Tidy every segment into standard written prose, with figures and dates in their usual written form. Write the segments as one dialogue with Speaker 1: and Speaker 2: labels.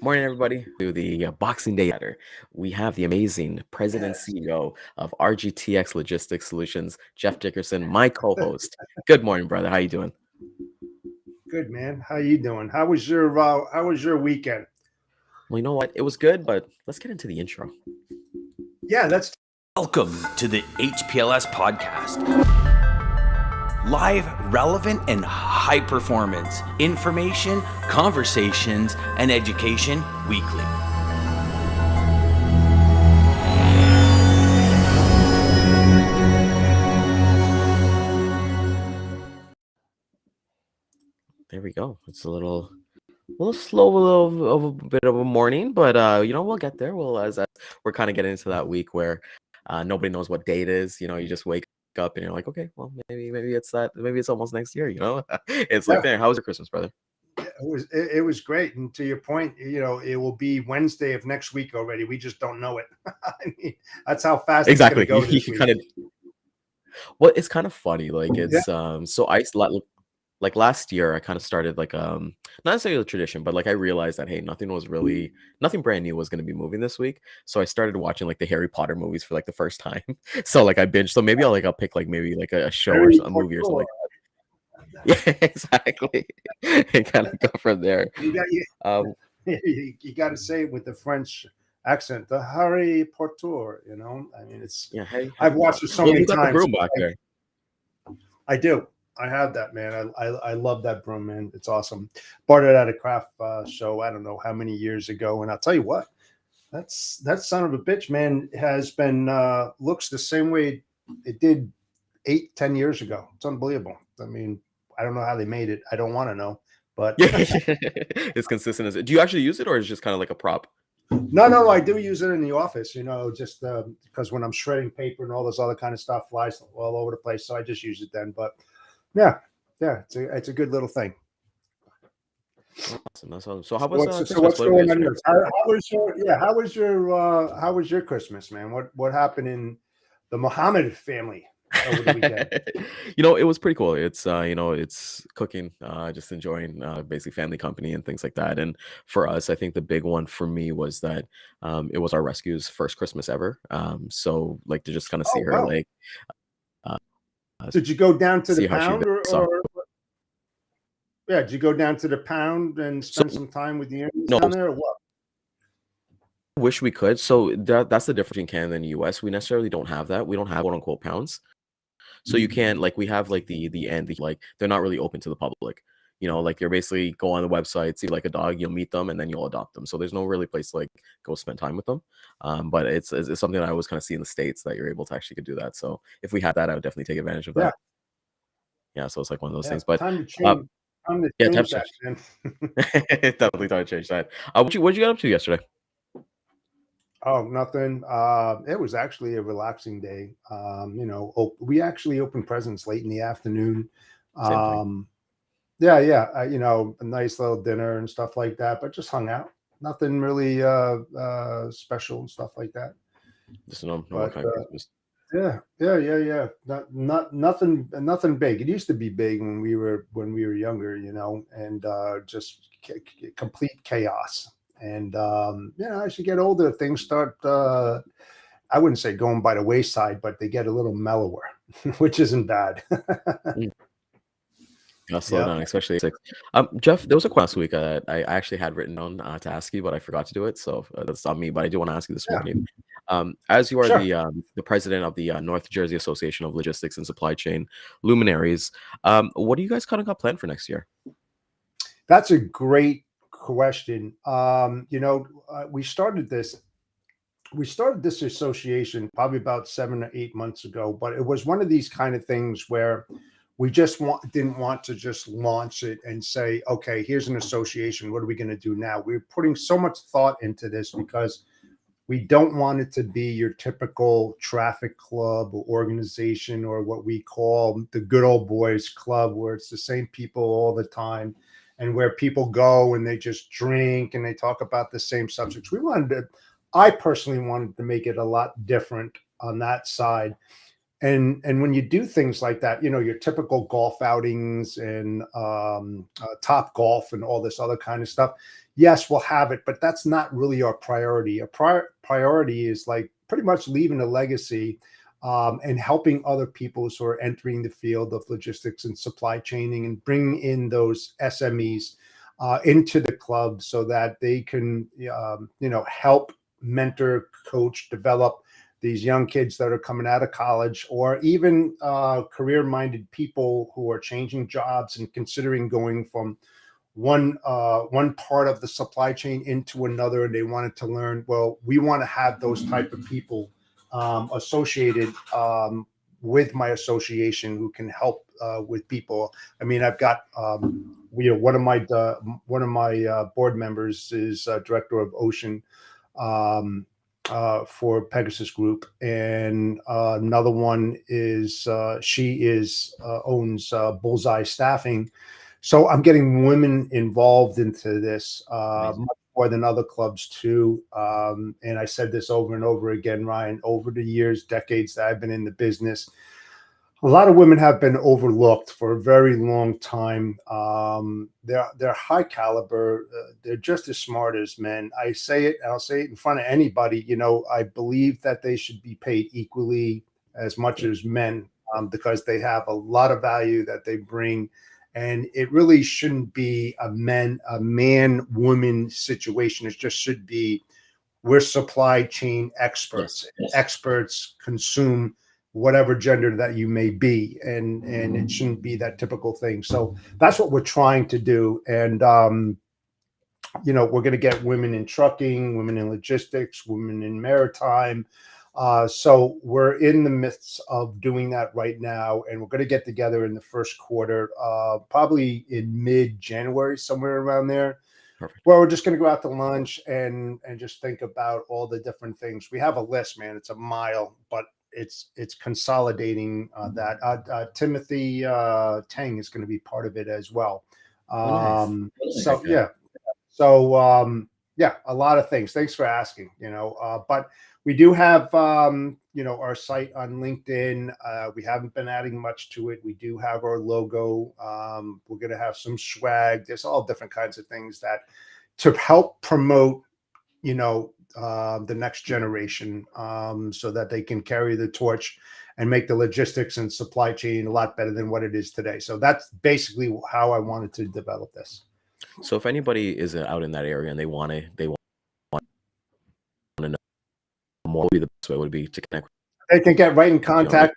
Speaker 1: Morning, everybody. To the Boxing Day letter, we have the amazing President
Speaker 2: Yes.
Speaker 1: CEO of RGTX Logistics Solutions, Jeff Dickerson, my co-host. Good morning, brother. How you doing?
Speaker 2: Good man. How you doing? How was your weekend?
Speaker 1: Well, you know what? It was good, but let's get into the intro.
Speaker 2: Yeah, that's
Speaker 3: Welcome to the HPLS podcast. Live, relevant, and high performance information, conversations, and education weekly.
Speaker 1: There we go. It's a little slow, of a bit of a morning, but we'll get there. As we're kind of getting into that week where nobody knows what date it is. You just wake up and you're like, okay, well, maybe it's that. Maybe it's almost next year. It's like,
Speaker 2: yeah.
Speaker 1: there. How was your Christmas, brother?
Speaker 2: It was great. And to your point, it will be Wednesday of next week already. We just don't know it. I mean, that's how fast it's going to
Speaker 1: Exactly.
Speaker 2: go
Speaker 1: You
Speaker 2: this week.
Speaker 1: kind of. Well, it's kind of funny. Like
Speaker 2: Yeah.
Speaker 1: it's so like last year I kind of started like not necessarily a tradition, but like I realized that hey, nothing brand new was going to be moving this week. So I started watching like the Harry Potter movies for like the first time. So like I binged. So maybe I'll pick like maybe like a show or
Speaker 2: Very
Speaker 1: a movie or
Speaker 2: cool.
Speaker 1: something. Yeah, exactly. And kind of go from there.
Speaker 2: You got you,
Speaker 1: Um
Speaker 2: you got to say it with the French accent, the Harry Potter. I mean,
Speaker 1: yeah, hey,
Speaker 2: I've watched it so
Speaker 1: well,
Speaker 2: many
Speaker 1: you got the
Speaker 2: times.
Speaker 1: broom back there.
Speaker 2: I do. I have that, man. I love that broom, man. It's awesome. Bought it at a craft show. I don't know how many years ago, and I'll tell you what, that son of a bitch, man, has been looks the same way it did 8-10 years ago. It's unbelievable. I mean, I don't know how they made it. I don't want to know, but
Speaker 1: Yeah. It's consistent as it. Do you actually use it or is it just kind of like a prop?
Speaker 2: no, I do use it in the office. Just because when I'm shredding paper and all this other kind of stuff flies all over the place, so I just use it then. But yeah, it's a good little thing.
Speaker 1: Awesome. That's awesome. So how was
Speaker 2: So
Speaker 1: Christmas?
Speaker 2: what's
Speaker 1: What about
Speaker 2: going on
Speaker 1: yesterday?
Speaker 2: yours? How was your Christmas, man? What happened in the Muhammad family over the weekend?
Speaker 1: It was pretty cool. It's cooking, just enjoying basically family company and things like that. And for us, I think the big one for me was that it was our rescue's first Christmas ever. So like to just kind of see
Speaker 2: Oh
Speaker 1: her
Speaker 2: wow!
Speaker 1: like uh,
Speaker 2: Did you go down to the
Speaker 1: see how she
Speaker 2: pound,
Speaker 1: saw.
Speaker 2: or yeah? Did you go down to the pound and
Speaker 1: So
Speaker 2: spend some time with the Indians
Speaker 1: no,
Speaker 2: down there, or what?
Speaker 1: wish we could. So that's the difference between Canada and the US. We necessarily don't have that. We don't have quote unquote pounds. So you can't like we have like the end like they're not really open to the public. Like you're basically go on the website, see like a dog, you'll meet them and then you'll adopt them. So there's no really place to like go spend time with them. But it's something that I always kind of see in the States that you're able to actually could do that. So if we had that, I would definitely take advantage of
Speaker 2: Yeah,
Speaker 1: that. Yeah, so it's like one of those
Speaker 2: yeah.
Speaker 1: things. But
Speaker 2: Time to
Speaker 1: uh
Speaker 2: change. Time to
Speaker 1: yeah,
Speaker 2: change
Speaker 1: times
Speaker 2: that,
Speaker 1: change.
Speaker 2: man.
Speaker 1: Definitely time to change that. What'd you get up to yesterday?
Speaker 2: Oh, nothing. It was actually a relaxing day. We actually opened presents late in the afternoon.
Speaker 1: Same thing.
Speaker 2: Yeah. A nice little dinner and stuff like that, but just hung out. Nothing really special and stuff like that.
Speaker 1: Just a normal
Speaker 2: But
Speaker 1: kind of Christmas.
Speaker 2: yeah. Nothing big. It used to be big when we were younger, and just complete chaos. And as you get older, things start. I wouldn't say going by the wayside, but they get a little mellower, which isn't bad.
Speaker 1: Mm. I'll slow
Speaker 2: Yeah,
Speaker 1: down, especially at 6. Jeff, there was a question last week I actually had written down to ask you, but I forgot to do it. So that's on me. But I do want to ask you this
Speaker 2: yeah,
Speaker 1: morning. As you are
Speaker 2: sure.
Speaker 1: the president of the North Jersey Association of Logistics and Supply Chain Luminaries, what do you guys kind of got planned for next year?
Speaker 2: That's a great question. We started this. We started this association probably about 7 or 8 months ago, but it was one of these kind of things where we just didn't want to just launch it and say, okay, here's an association. What are we going to do now? We're putting so much thought into this because we don't want it to be your typical traffic club or organization or what we call the good old boys club, where it's the same people all the time and where people go and they just drink and they talk about the same subjects. I personally wanted to make it a lot different on that side And when you do things like that, you know, your typical golf outings and Top Golf and all this other kind of stuff, yes, we'll have it, but that's not really our priority. Our priority is like pretty much leaving a legacy, and helping other people who are entering the field of logistics and supply chaining, and bringing in those SMEs into the club so that they can, you know, help mentor, coach, develop these young kids that are coming out of college, or even career-minded people who are changing jobs and considering going from one part of the supply chain into another, and they wanted to learn. Well, we want to have those type of people associated with my association who can help with people. I mean, I've got you know, one of my board members is director of ocean for Pegasus Group, and another one is owns Bullseye Staffing. So I'm getting women involved into this much more than other clubs too. And I said this over and over again, Ryan, over the years, decades that I've been in the business, a lot of women have been overlooked for a very long time. They're high caliber. They're just as smart as men. I say it, and I'll say it in front of anybody. You know, I believe that they should be paid equally as much as men, because they have a lot of value that they bring. And it really shouldn't be a man-woman situation. It just should be, we're supply chain experts.
Speaker 1: Yes.
Speaker 2: Experts consume whatever gender that you may be, and it shouldn't be that typical thing. So that's what we're trying to do. And you know, we're going to get women in trucking, women in logistics, women in maritime. So we're in the midst of doing that right now, and we're going to get together in the first quarter, probably in mid-January, somewhere around there.
Speaker 1: Perfect.
Speaker 2: Well, we're just going to go out to lunch and just think about all the different things. We have a list, man. It's a mile, but it's consolidating that. Timothy Tang is going to be part of it as well. So yeah, so yeah, a lot of things. Thanks for asking. You know, but we do have you know, our site on LinkedIn. We haven't been adding much to it. We do have our logo. We're going to have some swag. There's all different kinds of things that to help promote, you know, the next generation, so that they can carry the torch and make the logistics and supply chain a lot better than what it is today. So that's basically how I wanted to develop this.
Speaker 1: So if anybody is out in that area and they want to know more, the best way would be to connect.
Speaker 2: They can get right in contact.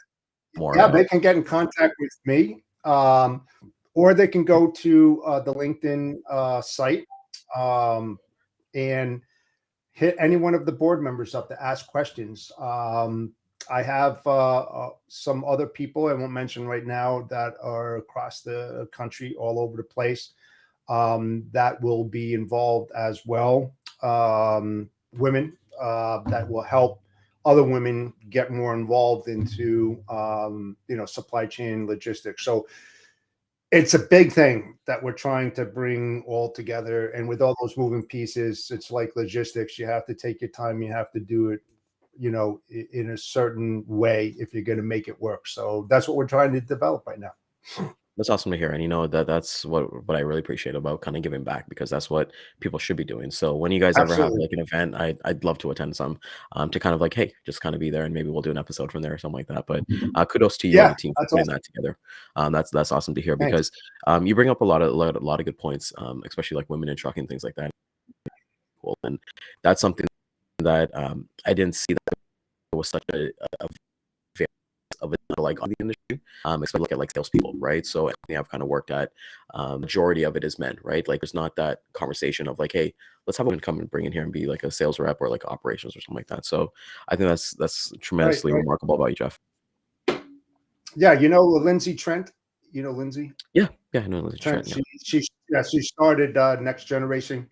Speaker 1: More
Speaker 2: yeah, they can get in contact with me, or they can go to the LinkedIn site, and hit any one of the board members up to ask questions. I have some other people I won't mention right now that are across the country, all over the place, that will be involved as well. Women that will help other women get more involved into you know, supply chain logistics. So it's a big thing that we're trying to bring all together. And with all those moving pieces, it's like logistics. You have to take your time. You have to do it, you know, in a certain way if you're going to make it work. So that's what we're trying to develop right now.
Speaker 1: That's awesome to hear. And you know, that's what I really appreciate about kind of giving back, because that's what people should be doing. So when you guys ever have
Speaker 2: Absolutely.
Speaker 1: like an event, I'd love to attend some, to kind of like, hey, just kind of be there, and maybe we'll do an episode from there or something like that. But kudos to you and
Speaker 2: Yeah,
Speaker 1: the team for
Speaker 2: that's
Speaker 1: putting
Speaker 2: awesome.
Speaker 1: that together. That's awesome to hear,
Speaker 2: Thanks.
Speaker 1: because you bring up a lot of good points, especially like women in trucking, things like that. Cool. And that's something that I didn't see that was such a of it, like on the industry, especially look at like salespeople, right? So I've kind of worked at, majority of it is men, right? Like there's not that conversation of like, hey, let's have a woman come and bring in here and be like a sales rep or like operations or something like that. So I think that's tremendously
Speaker 2: Right.
Speaker 1: remarkable about you, Jeff.
Speaker 2: Yeah, you know Lindsay Trent. You know Lindsay
Speaker 1: Yeah, no, Lindsay
Speaker 2: Trent.
Speaker 1: Trent,
Speaker 2: She started Next Generation.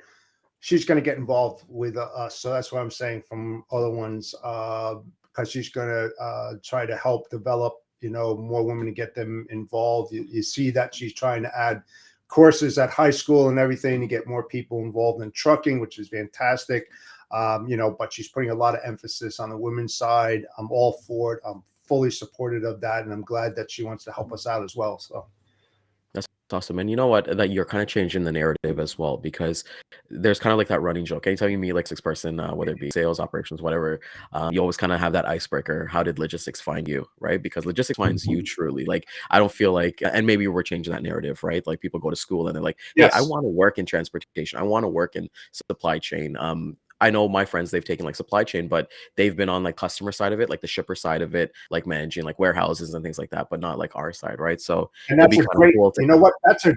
Speaker 2: She's going to get involved with us. So that's what I'm saying from other ones, because she's going to try to help develop, you know, more women to get them involved. You see that she's trying to add courses at high school and everything to get more people involved in trucking, which is fantastic. You know, but she's putting a lot of emphasis on the women's side. I'm all for it. I'm fully supportive of that, and I'm glad that she wants to help us out as well. So
Speaker 1: That's awesome. And you know what? That you're kind of changing the narrative as well, because there's kind of like that running joke. Anytime you meet like six person, whether it be sales, operations, whatever, you always kind of have that icebreaker. How did logistics find you? Right? Because logistics finds you truly. Like, I don't feel like, and maybe we're changing that narrative, right? Like people go to school and they're like, hey, I
Speaker 2: yes,
Speaker 1: want to work in transportation. I want to work in supply chain. I know my friends, they've taken like supply chain, but they've been on like customer side of it, like the shipper side of it, like managing like warehouses and things like that, but not like our side, right? So
Speaker 2: and
Speaker 1: it'd
Speaker 2: that's
Speaker 1: be
Speaker 2: a
Speaker 1: kind of
Speaker 2: great,
Speaker 1: cool to
Speaker 2: you know what? That's a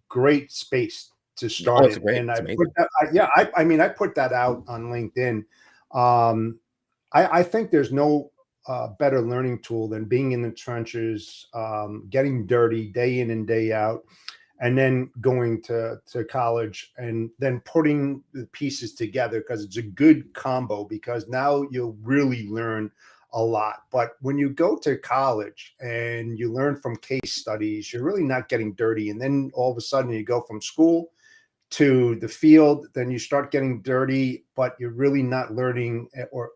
Speaker 2: great space to
Speaker 1: oh,
Speaker 2: start
Speaker 1: it's
Speaker 2: in.
Speaker 1: great.
Speaker 2: And
Speaker 1: It's
Speaker 2: I put
Speaker 1: amazing.
Speaker 2: that, I mean, I put that out on LinkedIn. Um, I think there's no better learning tool than being in the trenches, getting dirty day in and day out, and then going to college and then putting the pieces together, because it's a good combo, because now you'll really learn a lot. But when you go to college and you learn from case studies, you're really not getting dirty. And then all of a sudden you go from school to the field, then you start getting dirty, but you're really not learning, or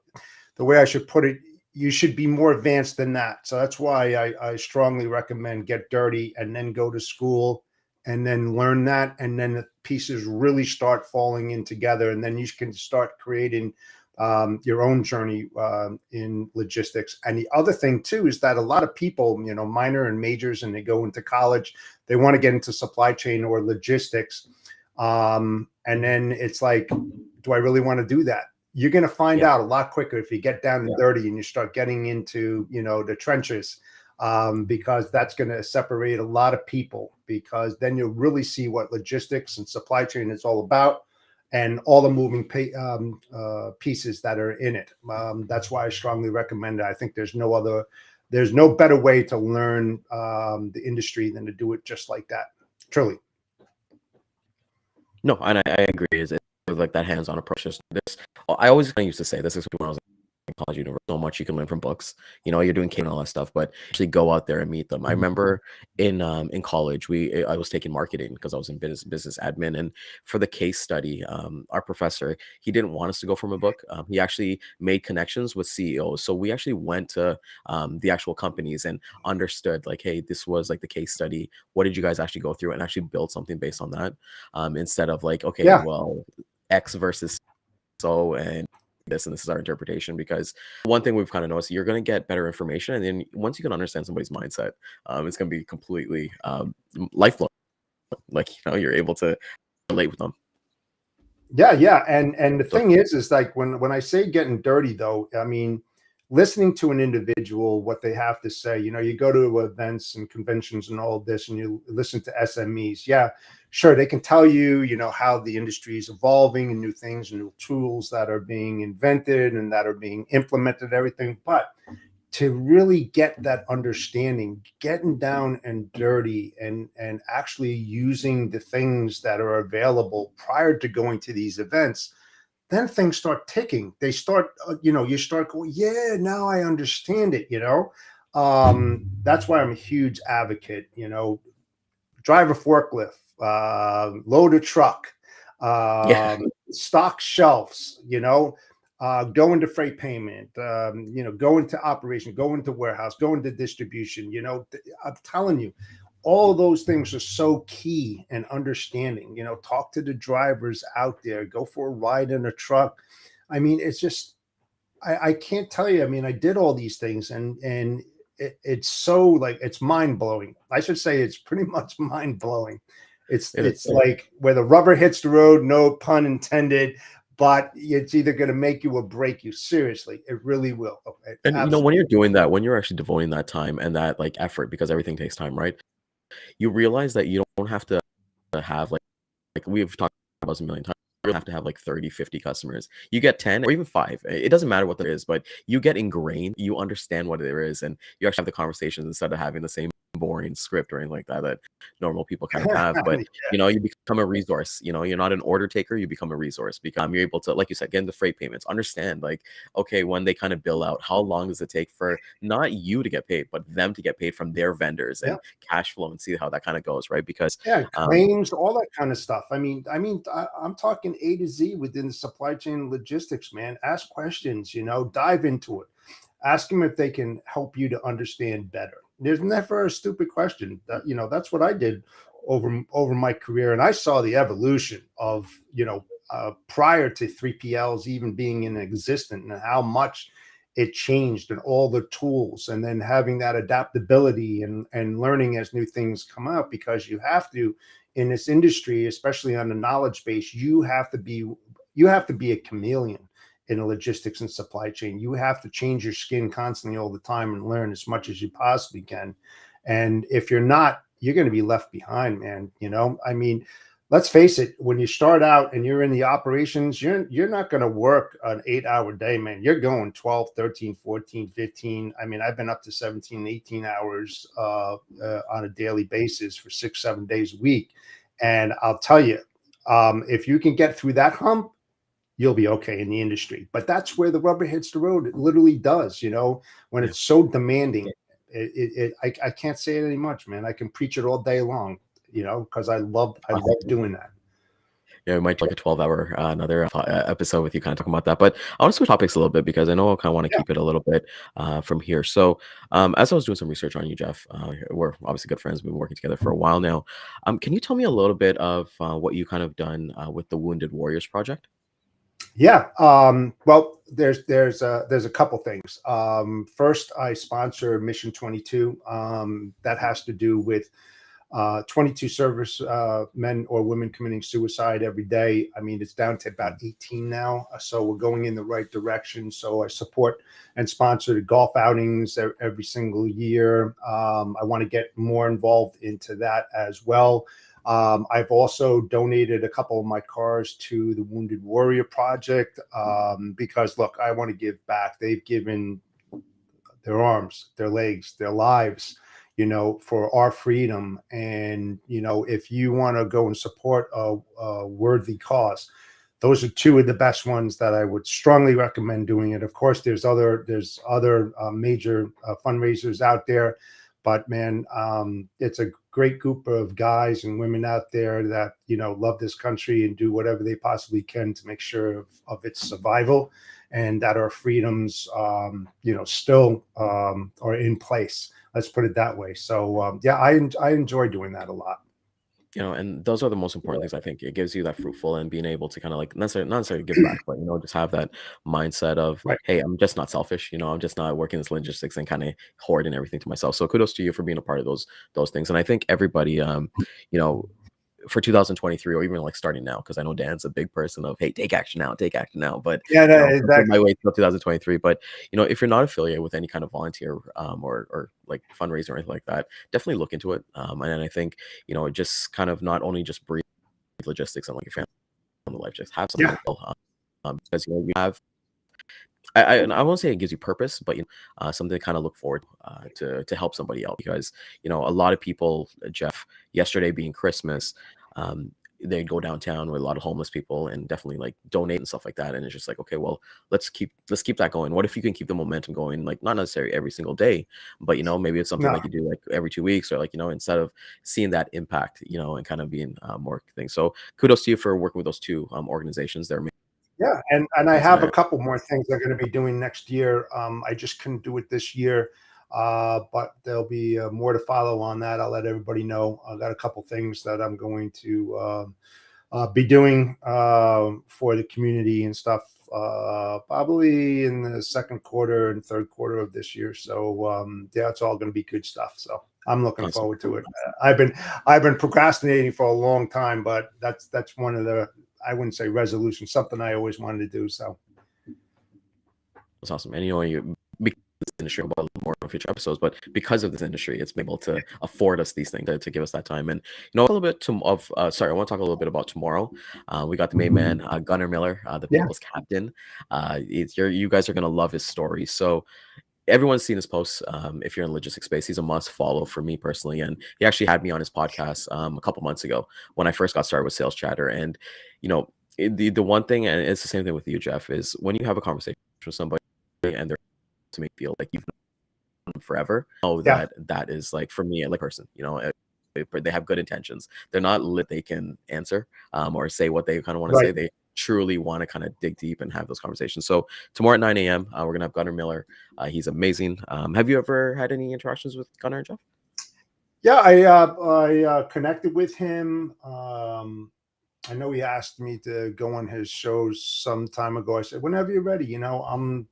Speaker 2: the way I should put it, you should be more advanced than that. So that's why I strongly recommend get dirty and then go to school and then learn that. And then the pieces really start falling in together. And then you can start creating your own journey in logistics. And the other thing too is that a lot of people, minor and majors, and they go into college, they want to get into supply chain or logistics. And then it's like, do I really want to do that? You're going to find
Speaker 1: Yeah.
Speaker 2: out a lot quicker if you get down and dirty and you start getting into, the trenches, because that's going to separate a lot of people, because then you'll really see what logistics and supply chain is all about, and all the moving pieces that are in it. That's why I strongly recommend it. I think there's no better way to learn the industry than to do it just like that. Truly.
Speaker 1: No, and I agree. Is it like that hands-on approach? Just this, I always kind of used to say this is when I was in college universe. So much you can learn from books. You're doing K and all that stuff, but actually go out there and meet them. I remember in college, I was taking marketing because I was in business admin, and for the case study, our professor, he didn't want us to go from a book. He actually made connections with CEOs, so we actually went to the actual companies and understood like, hey, this was like the case study. What did you guys actually go through, and actually build something based on that, instead of like, okay,
Speaker 2: Yeah.
Speaker 1: well, X versus so and this is our interpretation. Because one thing we've kind of noticed, you're going to get better information, and then once you can understand somebody's mindset, it's going to be completely lifelong. Like, you're able to relate with them.
Speaker 2: Yeah. And the
Speaker 1: So
Speaker 2: thing is like when I say getting dirty, though, I mean, listening to an individual, what they have to say. You go to events and conventions and all of this, and you listen to SMEs. Yeah, sure, they can tell you, how the industry is evolving and new things and new tools that are being invented and that are being implemented, everything. But to really get that understanding, getting down and dirty, and actually using the things that are available prior to going to these events, then things start ticking. They start, you start going, yeah, now I understand it. That's why I'm a huge advocate. Drive a forklift, load a truck,
Speaker 1: yeah,
Speaker 2: stock shelves, go into freight payment, go into operation, go into warehouse, go into distribution. I'm telling you, all of those things are so key, and understanding. Talk to the drivers out there, go for a ride in a truck. I mean, it's just, I can't tell you. I mean, I did all these things, and it's so, like, it's mind blowing. I should say it's pretty much mind blowing. It's
Speaker 1: it is.
Speaker 2: it's like where the rubber hits the road, no pun intended, but it's either going to make you or break you. Seriously, it really will. It
Speaker 1: And when
Speaker 2: absolutely.
Speaker 1: you're doing that, when you're actually devoting that time and that like effort, because everything takes time, right? You realize that you don't have to have like we've talked about this a million times. You don't have to have like 30, 50 customers. You get 10 or even 5. It doesn't matter what there is, but you get ingrained, you understand what there is, and you actually have the conversations instead of having the same boring script or anything like that normal people kind of have. But you become a resource. You're not an order taker, you become a resource. Become You're able to, like you said, get into freight payments, understand like, okay, when they kind of bill out, how long does it take for not you to get paid, but them to get paid from their vendors,
Speaker 2: Yeah.
Speaker 1: and cash flow, and see how that kind of goes, right? Because
Speaker 2: Yeah, claims, all that kind of stuff. I'm talking A to Z within the supply chain logistics, man. Ask questions, dive into it. Ask them if they can help you to understand better. There's never a stupid question. That's what I did over my career, and I saw the evolution of prior to 3PLs even being in existence, and how much it changed, and all the tools, and then having that adaptability and learning as new things come out, because you have to, in this industry, especially on the knowledge base, you have to be a chameleon in the logistics and supply chain. You have to change your skin constantly all the time and learn as much as you possibly can. And if you're not, you're going to be left behind, man. I mean, let's face it, when you start out and you're in the operations, you're not going to work an 8-hour day, man. You're going 12, 13, 14, 15. I mean, I've been up to 17, 18 hours on a daily basis for 6, 7 days a week. And I'll tell you, if you can get through that hump, you'll be okay in the industry. But that's where the rubber hits the road. It literally does, when it's so demanding. I can't say it any much, man. I can preach it all day long, because I love doing that.
Speaker 1: Yeah, we might do like a 12-hour another episode with you kind of talking about that. But I want to switch topics a little bit, because I know I kind of want to keep it a little bit from here. So as I was doing some research on you, Jeff, we're obviously good friends. We've been working together for a while now. Can you tell me a little bit of what you kind of done with the Wounded Warriors Project?
Speaker 2: Yeah. Well, there's a couple things. First, I sponsor Mission 22. That has to do with 22 service men or women committing suicide every day. I mean, it's down to about 18 now. So we're going in the right direction. So I support and sponsor the golf outings every single year. I want to get more involved into that as well. I've also donated a couple of my cars to the Wounded Warrior Project because, look, I want to give back. They've given their arms, their legs, their lives, for our freedom. And, if you want to go and support a worthy cause, those are two of the best ones that I would strongly recommend doing it. Of course, there's other major fundraisers out there. But man, it's a great group of guys and women out there that, love this country and do whatever they possibly can to make sure of its survival, and that our freedoms, still are in place. Let's put it that way. So, yeah, I enjoy doing that a lot.
Speaker 1: And those are the most important things. I think it gives you that fruitful and being able to kind of like not necessarily give back, but just have that mindset of,
Speaker 2: Right.
Speaker 1: hey, I'm just not selfish. I'm just not working this logistics and kind of hoarding everything to myself. So kudos to you for being a part of those things. And I think everybody, for 2023, or even like starting now, because I know Dan's a big person of, hey, take action now. But
Speaker 2: Yeah, no, exactly.
Speaker 1: my way till 2023. But if you're not affiliated with any kind of volunteer or like fundraiser or anything like that, definitely look into it. And I think just kind of not only just breathe logistics and like your family life, just have something because you have. I won't say it gives you purpose, but something to kind of look forward to help somebody out, because a lot of people, Jeff, yesterday being Christmas, they go downtown with a lot of homeless people and definitely like donate and stuff like that, and it's just like, okay, well, let's keep that going. What if you can keep the momentum going, like not necessarily every single day, but maybe it's something like you do like every 2 weeks, or like instead of seeing that impact, and kind of being more things. So kudos to you for working with those two organizations. They're
Speaker 2: Yeah, and I have a couple more things I'm going to be doing next year. I just couldn't do it this year, but there'll be more to follow on that. I'll let everybody know. I've got a couple things that I'm going to be doing for the community and stuff, probably in the second quarter and third quarter of this year. So yeah, it's all going to be good stuff. So I'm looking forward to it. I've been procrastinating for a long time, but that's one of the, I wouldn't say resolution, something I always wanted to do. So
Speaker 1: that's awesome. And you because of this industry, about a little more in future episodes, but because of this industry, it's been able to afford us these things to give us that time. And a little bit I want to talk a little bit about tomorrow. We got the main man, Gunnar Miller, the People's Captain. You guys are gonna love his story. So everyone's seen his posts. If you're in the logistics space, he's a must follow for me personally. And he actually had me on his podcast a couple months ago when I first got started with Sales Chatter. And the one thing, and it's the same thing with you, Jeff, is when you have a conversation with somebody and they're to make you feel like you've known them forever, that is like, for me, like person, they have good intentions. They're not lit. They can answer or say what they kind of want to say. truly want to kind of dig deep and have those conversations. So tomorrow at 9 a.m., we're gonna have Gunnar Miller. He's amazing. Have you ever had any interactions with Gunnar and Jeff?
Speaker 2: Yeah, I connected with him. I know he asked me to go on his shows some time ago. I said, whenever you're ready, I'm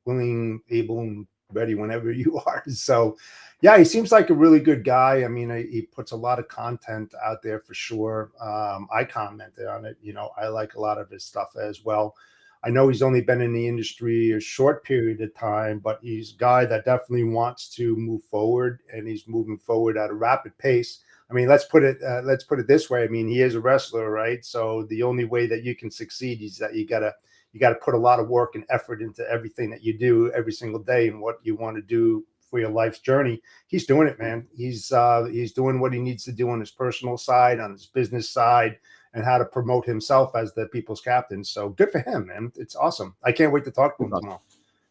Speaker 2: willing, able, and ready whenever you are. So, yeah, he seems like a really good guy. I mean, he puts a lot of content out there for sure. I commented on it. I like a lot of his stuff as well. I know he's only been in the industry a short period of time, but he's a guy that definitely wants to move forward, and he's moving forward at a rapid pace. I mean, let's put it this way. I mean, he is a wrestler, right? So the only way that you can succeed is that you gotta put a lot of work and effort into everything that you do every single day and what you want to do for your life's journey. He's doing it, man. He's doing what he needs to do on his personal side, on his business side, and how to promote himself as the people's captain. So good for him, man. It's awesome. I can't wait to talk to him tomorrow.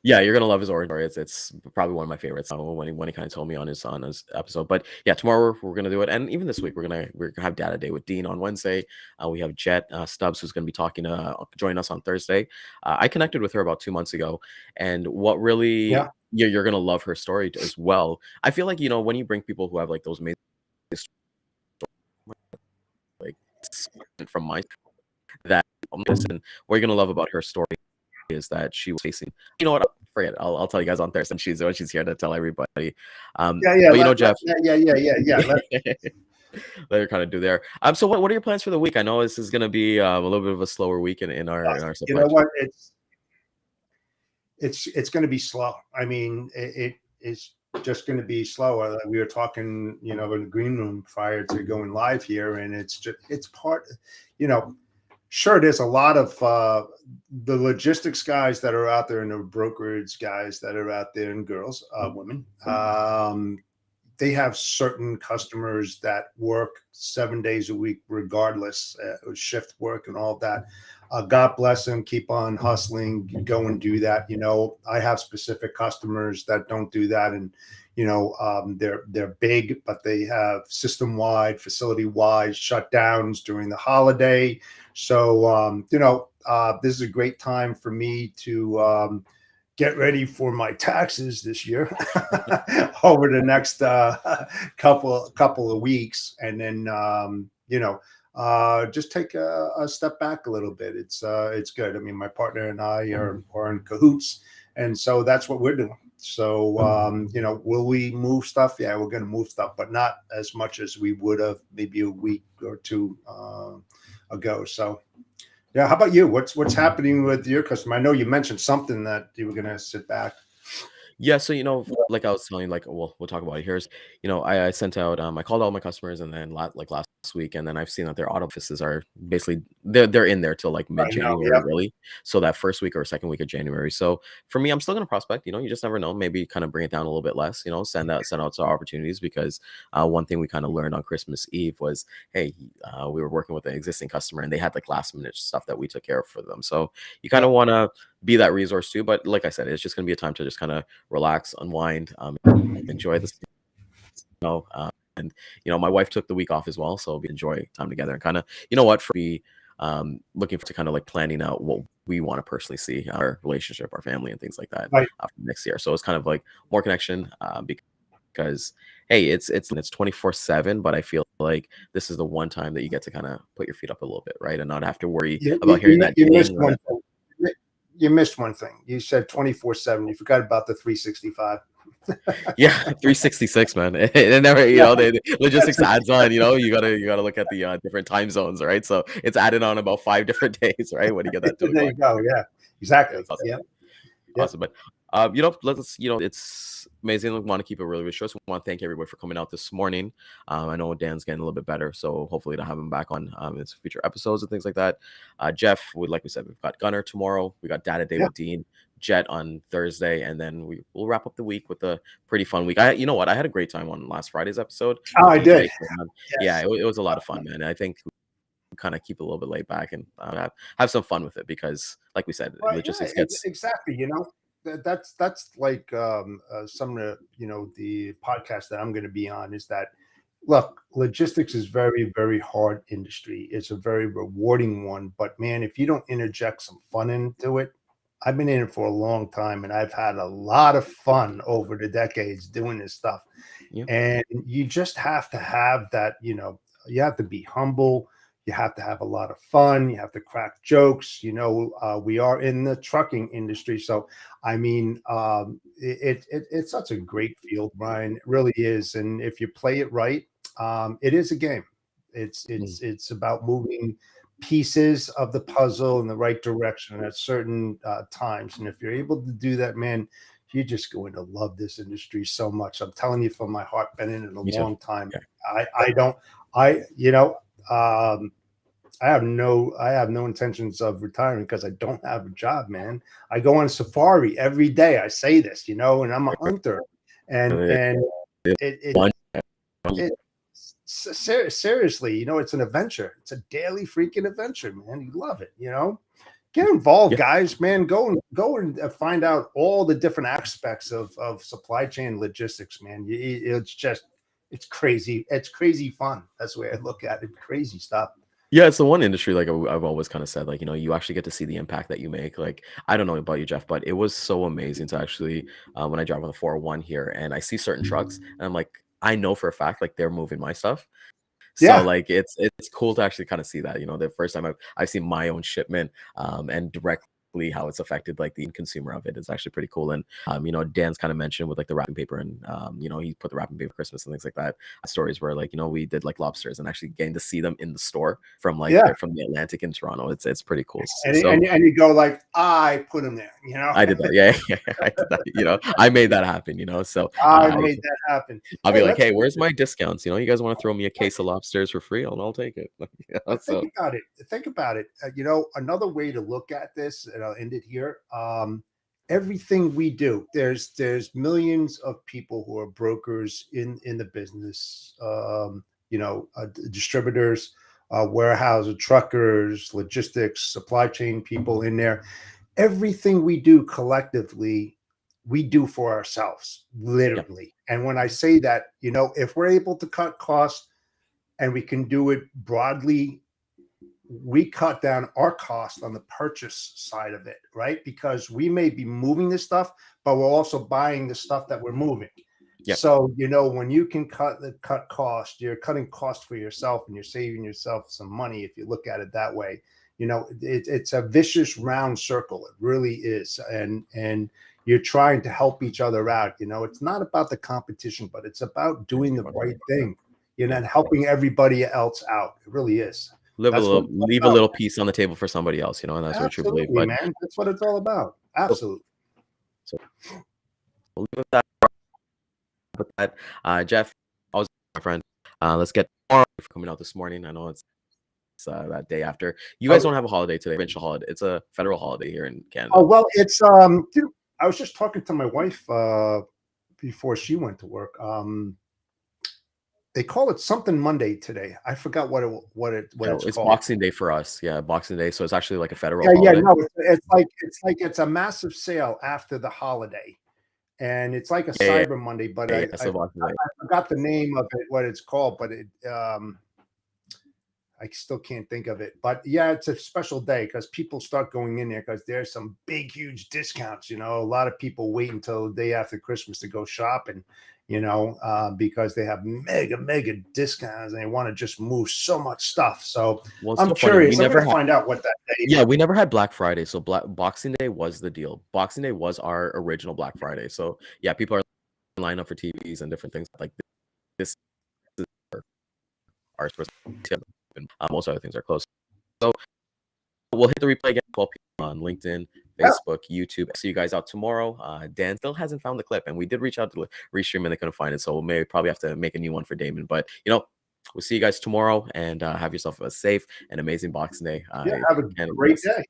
Speaker 1: Yeah, you're gonna love his origin story. It's probably one of my favorites. When he kind of told me on his episode. But yeah, tomorrow we're gonna do it, and even this week we're gonna have Data Day with Dean on Wednesday. We have Jet Stubbs, who's gonna be talking join us on Thursday. I connected with her about 2 months ago, and what really you're gonna love her story as well. I feel like when you bring people who have like those amazing like from my that and what you're gonna love about her story is that she was facing. You know what? Forget it. I'll tell you guys on Thursday. She's here to tell everybody. But Jeff. Let her kind of do there. So what are your plans for the week? I know this is going to be a little bit of a slower week in our supply.
Speaker 2: You know what? It's going to be slow. I mean, it's just going to be slow. We were talking, in the green room prior to going live here, and it's part. Sure, there's a lot of the logistics guys that are out there and the brokerage guys that are out there, and girls, women. They have certain customers that work 7 days a week, regardless of shift work and all that. God bless them. Keep on hustling. Go and do that. I have specific customers that don't do that, and they're big, but they have system-wide, facility-wide shutdowns during the holiday. So, this is a great time for me to get ready for my taxes this year over the next couple of weeks, and then just take a step back a little bit. It's good. I mean, my partner and I are in cahoots, and so that's what we're doing. So, will we move stuff? Yeah, we're going to move stuff, but not as much as we would have maybe a week or two ago. So, yeah. How about you? What's happening with your customer? I know you mentioned something that you were going to sit back.
Speaker 1: Yeah, so like I was telling, like we'll talk about it here. I sent out, I called all my customers, and then last week, and then I've seen that their auto offices are basically they're in there till like mid-January, really. So that first week or second week of January. So for me, I'm still gonna prospect. You just never know. Maybe kind of bring it down a little bit less. Send out some opportunities, because one thing we kind of learned on Christmas Eve was, hey, we were working with an existing customer, and they had like last minute stuff that we took care of for them. So you kind of want to be that resource too. But like I said, it's just going to be a time to just kind of relax, unwind, enjoy this, and my wife took the week off as well, so we enjoy time together and kind of, looking to kind of like planning out what we want to personally see our relationship, our family, and things like that for next year. So it's kind of like more connection, because hey, it's 24/7, but I feel like this is the one time that you get to kind of put your feet up a little bit, right, and not have to worry about hearing that.
Speaker 2: You missed one thing. You said 24/7. You forgot about the 365.
Speaker 1: Yeah, 366, man. It never, the logistics adds on. You gotta look at the different time zones, right? So it's added on about 5 different days, right? When you get that to
Speaker 2: there you go. Yeah, exactly.
Speaker 1: Yeah, awesome. But let's it's amazing. We want to keep it really short. So we want to thank everybody for coming out this morning. I know Dan's getting a little bit better, so hopefully to have him back on his future episodes and things like that. Jeff, like we said, we've got Gunnar tomorrow. We got Data Day with Dean, Jet on Thursday, and then we'll wrap up the week with a pretty fun week. I had a great time on last Friday's episode.
Speaker 2: Oh, I did.
Speaker 1: Yeah, it was a lot of fun, man. I think we kind of keep a little bit laid back and have some fun with it, because, like we said, logistics gets
Speaker 2: exactly. That's like some of the the podcast that I'm going to be on, is that Look, logistics is very, very hard industry. It's a very rewarding one, but man, if you don't interject some fun into it, I've been in it for a long time and I've had a lot of fun over the decades doing this stuff.
Speaker 1: Yeah.
Speaker 2: And you just have to have that, you have to be humble. You have to have a lot of fun. You have to crack jokes. We are in the trucking industry. So, I mean, it's such a great field, Brian. It really is. And if you play it right, it is a game. It's about moving pieces of the puzzle in the right direction at certain times. And if you're able to do that, man, you're just going to love this industry so much. I'm telling you from my heart, been in it a long time.
Speaker 1: Yeah.
Speaker 2: I have no intentions of retiring because I don't have a job, man. I go on safari every day. I say this, and I'm a hunter, and seriously, it's an adventure. It's a daily freaking adventure, man. You love it, Get involved, guys, man. Go and find out all the different aspects of supply chain logistics, man. It's crazy. It's crazy fun. That's the way I look at it. Crazy stuff.
Speaker 1: Yeah, it's the one industry, like I've always kind of said, like, you actually get to see the impact that you make. Like, I don't know about you, Jeff, but it was so amazing to actually, when I drive on the 401 here and I see certain trucks and I'm like, I know for a fact, like they're moving my stuff. So like, it's cool to actually kind of see that, the first time I've seen my own shipment, and directly how it's affected like the consumer of it is actually pretty cool. And Dan's kind of mentioned with like the wrapping paper and he put the wrapping paper Christmas and things like that. Stories where like we did like lobsters and actually getting to see them in the store from like from the Atlantic in Toronto. It's pretty cool.
Speaker 2: And you go like, I put them there,
Speaker 1: I did that. Yeah, I did that. I made that happen. So
Speaker 2: I made that happen.
Speaker 1: I'll be like, hey, where's my discounts? You guys want to throw me a case of lobsters for free? I'll take it.
Speaker 2: Think about it. Another way to look at this, and I'll end it here. Everything we do, there's millions of people who are brokers in the business. Distributors, warehouses, truckers, logistics, supply chain people in there. Everything we do collectively, we do for ourselves, literally. And when I say that, if we're able to cut costs and we can do it broadly, we cut down our cost on the purchase side of it, right? Because we may be moving this stuff, but we're also buying the stuff that we're moving. Yep. So, when you can cut cost, you're cutting cost for yourself and you're saving yourself some money. If you look at it that way, it's a vicious round circle. It really is. And you're trying to help each other out. It's not about the competition, but it's about doing the right thing, and helping everybody else out. It really is.
Speaker 1: Leave a little piece on the table for somebody else, and that's what you believe.
Speaker 2: But man, that's what it's all about. Absolutely.
Speaker 1: So we'll leave with that. Jeff, always my friend. Let's get for coming out this morning. I know it's that day after. You guys don't have a holiday today, provincial holiday. It's a federal holiday here in Canada.
Speaker 2: Oh well, it's dude, I was just talking to my wife before she went to work. They call it something Monday today. I forgot what it's called.
Speaker 1: It's Boxing Day for us. Yeah, Boxing Day. So it's actually like a federal holiday.
Speaker 2: Yeah, no, it's a massive sale after the holiday. And it's like a Cyber Monday, but I forgot the name of it, what it's called, but I still can't think of it. But yeah, it's a special day because people start going in there because there's some big, huge discounts. A lot of people wait until the day after Christmas to go shopping. Because they have mega discounts and they want to just move so much stuff. So I'm curious. I'm going to find out what that day is.
Speaker 1: Yeah, we never had Black Friday. So Boxing Day was the deal. Boxing Day was our original Black Friday. So yeah, people are lining up for TVs and different things like this. Is our most other things are closed. So we'll hit the replay again 12 p.m. on LinkedIn, Facebook, YouTube. See you guys out tomorrow. Dan still hasn't found the clip, and we did reach out to Restream and they couldn't find it, so we'll probably have to make a new one for Daman. But we'll see you guys tomorrow, and have yourself a safe and amazing Boxing Day.
Speaker 2: Have a great day.